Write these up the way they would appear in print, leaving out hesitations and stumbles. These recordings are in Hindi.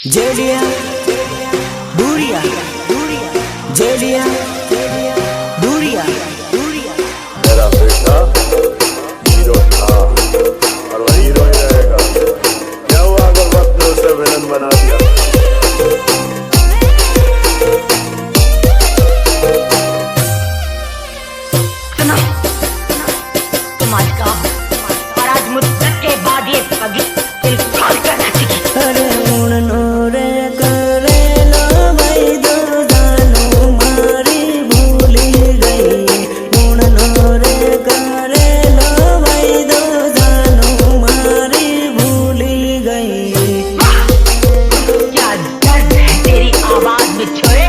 जेलिया दूरिया जेलिया दूरिया मेरा बेटा हीरो था और वही हीरो ही रहेगा। क्या हुआ अगर वक्त ने उसे विलन बना दिया? तुम आज का और आज मुद्दत के बाद ये पगी दिल खोल कर नाचेगी। अरे उड़नो रे करे लो भाई दो जानो मारी भूली गई। उड़नो रे करे लो भाई दो जानो मारी भूली गई। क्या दर्द है तेरी आवाज में छोरे।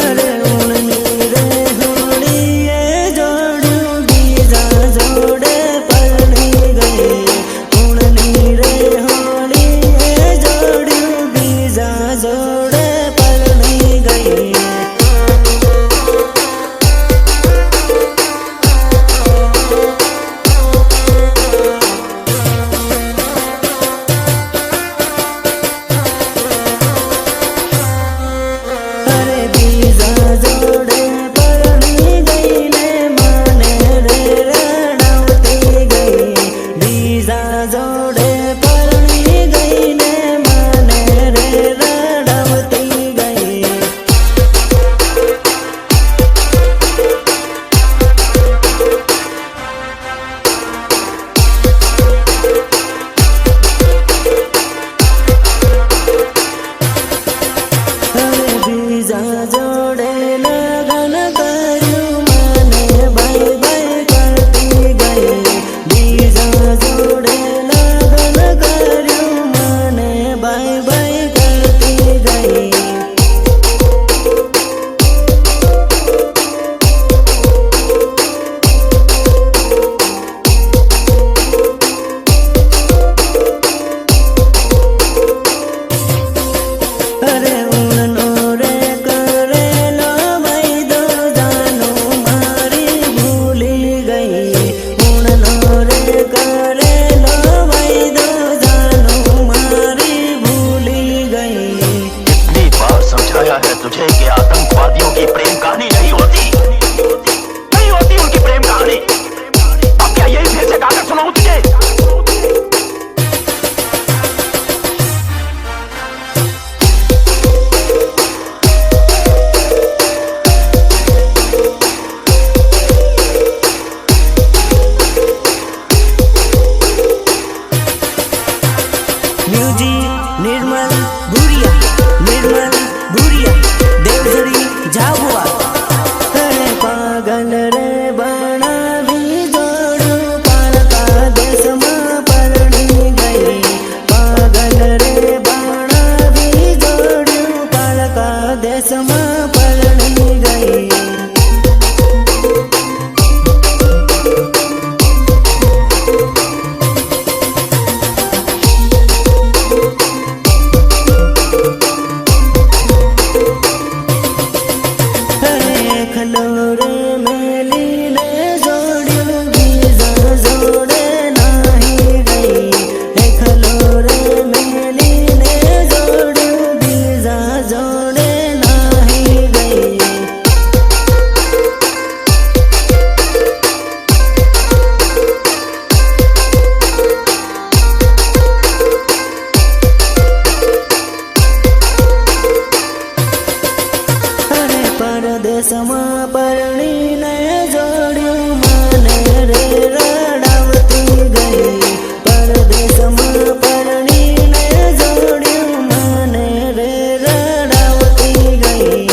अरे उड़नी रे होड़ी ये जोड़ूंगी जा जोड़े पड़नी गई। उड़नी रे होड़ी ये जोड़ूंगी जा जोड़े पड़नी गई। अरे बीजा जोड़े पड़नी गई ने माने रे रड़ावती गई। बीजा जोड़े पड़नी गई ने माने रे रड़ावती गई। अरे बीजा जोड़े लगन करूं माने बाय बाय करती गई। बीजा जोड़े लगन करूं माने बाय बाय करती गई। अरे उड़नो रे करे लो भाई दो जानो मारी भूली गई। उड़नो रे करे लो भाई दो जानो मारी भूली गई। कितनी बार समझाया है तुझे कि आतंकवादियों की प्रेम कहानी नहीं होती उनकी प्रेम कहानी। अब क्या यही फिर से गाकर सुनाऊं तुझे? म्यूजिक निर्मल भूरिया देवधरी झाबुआ। अरे पागल रे बना भी जोड़ू पालका देश में परणी गई। पागल रे बना भी जोड़ू पालका देश में परणी गई। अरे खलोरे मेली ने जोड़ियो बीजा जोड़े नाही गई। हे खलोरे मेली ने जोड़ियो बीजा जोड़े नाही गई। अरे परदेश में परणी ने जोड़्यो माने रे रड़ावती गई। परदेश में परणी ने जोड़्यो माने रे रड़ावती गई।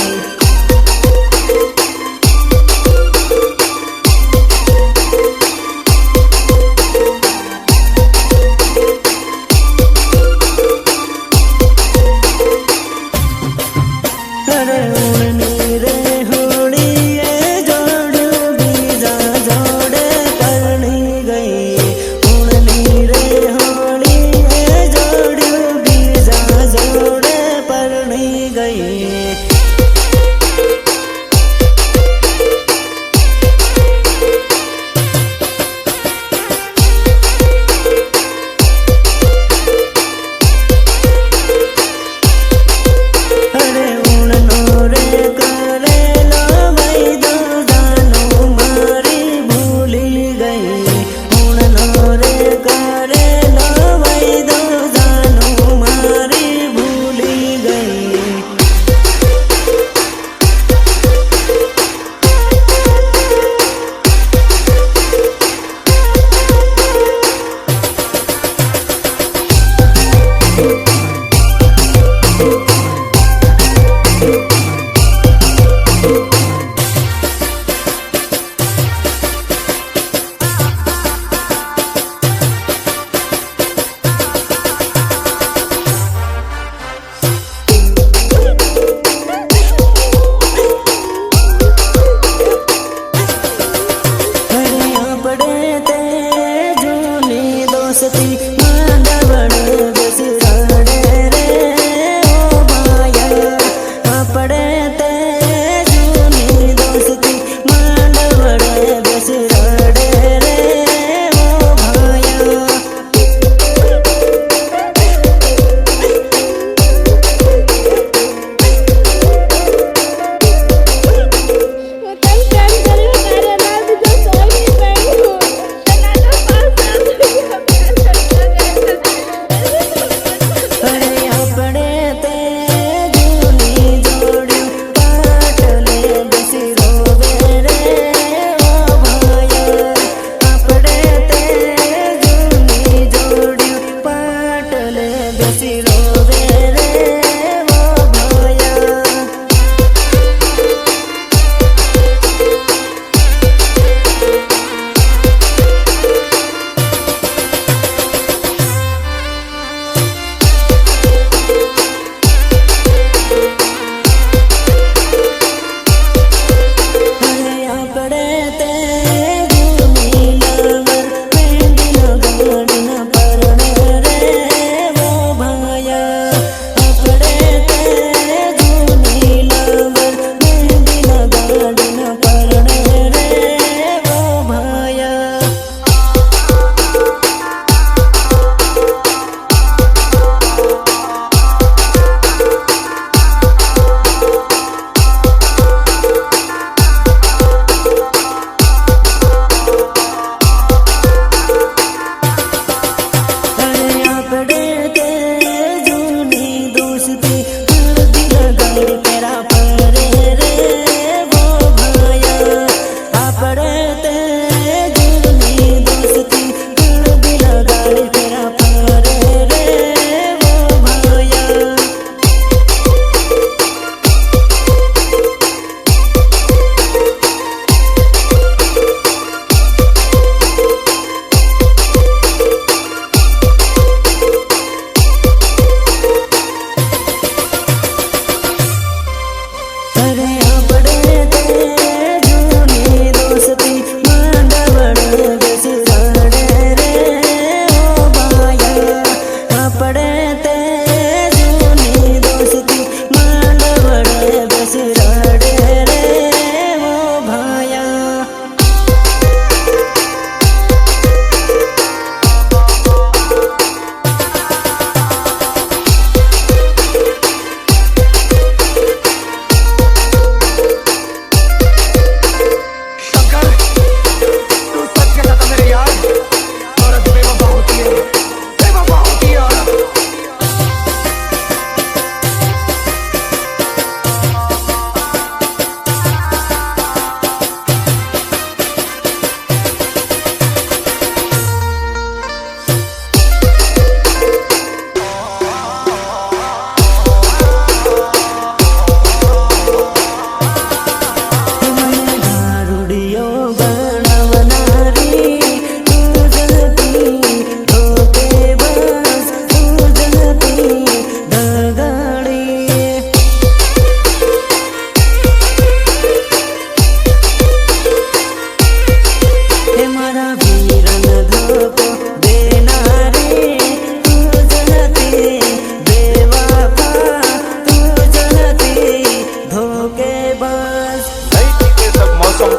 अरे उड़नी रे होड़ी ये जोड़ू बीजा जोड़े पड़नी गई। उड़नी रे होड़ी ये जोड़ू बीजा जोड़े पड़नी गई।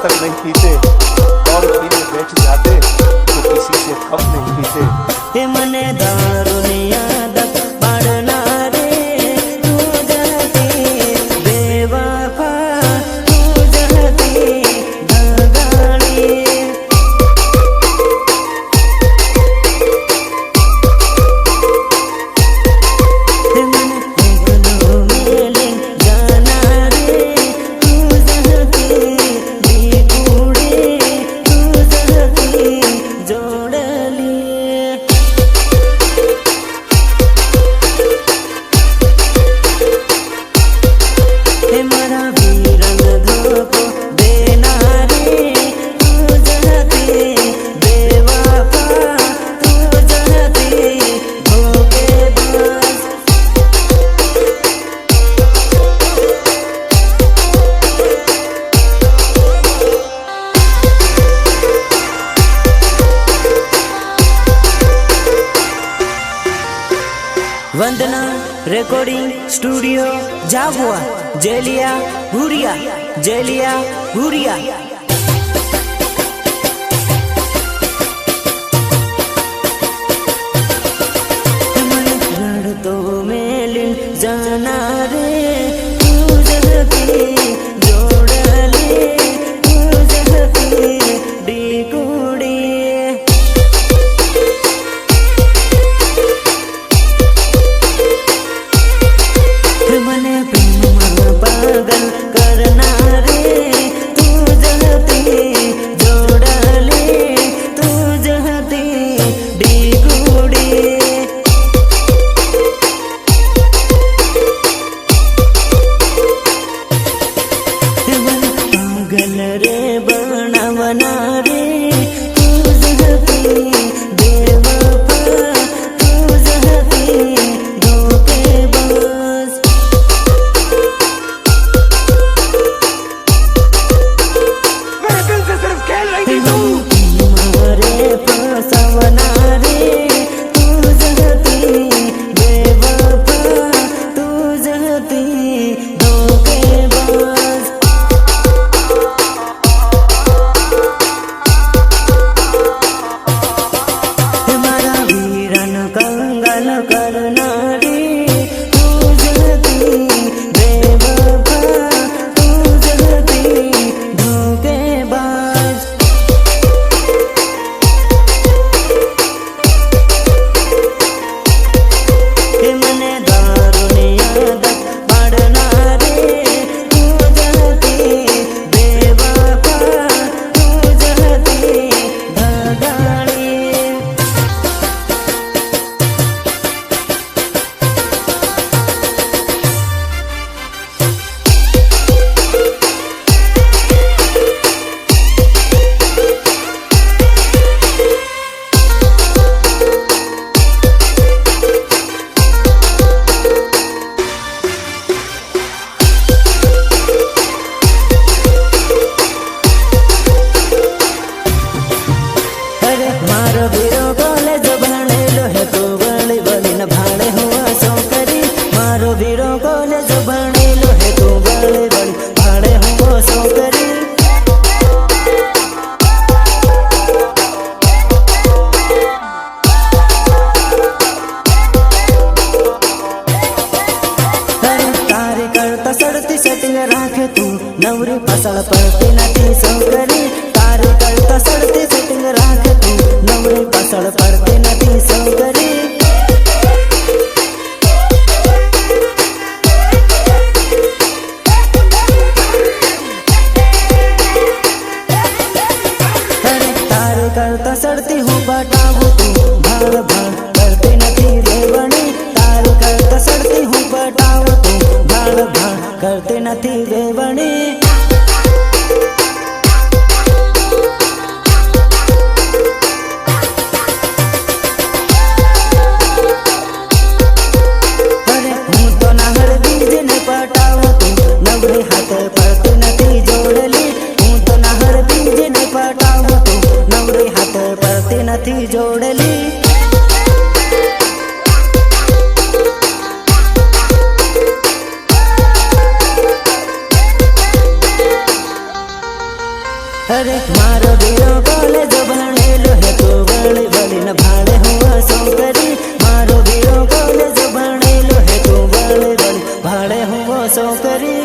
तक नहीं पीते और पीने बैठ जाते तो किसी से कम नहीं पीते। हे मने दारुनिया दक पड़ना रे तू जहती बेवफा तू जहती दगाड़ी। हे मने एकलो मेले जाना रे तू जहती बीकुड़े तू जहती जोड़ली। हे मारा वीरन धोको देना रे तू जहती बेवफा तू जहती धोखेबाज। वंदना रिकॉर्डिंग स्टूडियो झाबुआ जेलिया भूरिया जेलिया भूरिया। तो मेलिन जाना रे तू जहती जोड़ले तू जहती बीकुड़ी। मने प्रेम पागल करना रे तू जहती जोड़ले तू जहती बीकुड़ी। पागल रे बनवना रे तू जहती बेवफा तू जहती धोखेबाज। मेरे दिल से सिर्फ खेल रही थी तू। मारे फसवना रे तू जहती बेवफा तू जहती धोखेबाज। हमारा वीरन कंगन करना रे तू जहती बेवफा तू जहती धोखेबाज। हे मने दारुनिया दक पड़ना रे तू जहती बेवफा तू जहती दगाड़ी। अरे मारो वीरो कॉलेज भणेलो है तो बड़ी बड़ी न भाड़े हुआ सौकरी। मारो वीरो कॉलेज भणेलो है तो बड़ी बड़ी भाड़े हुआ सौकरी। अरे तारी करता सड़ती सेटिंग राखे तू नवरी फसल पड़ती नती सौकरी। तारी करता सड़ती सेटिंग राखे तू नवरी फसल पड़ती नती सौकरी। अरे तारी करता सड़ती हूँ बटाऊ तू भाड़ भाड़ करती नती रेवणी। तारी करता सड़ती हूँ बटाऊ तू भाड़ भाड़ करती नती रेवणी। अरे हूँ तो नाहर बीज ने पटाऊ तू नवरी हाथ पड़ती नती जोड़ली। हूँ तो नाहर बीज ने पटाऊ तू नवरी हाथ पड़ती नती जोड़ली। अरे मारो वीरो कॉलेज भणेलो है तो वळी वळीन भाड़े हुआ सौकरी मारो वीरो कॉलेज भणेलो है तो वळी वळी भाड़े हुआ सौकरी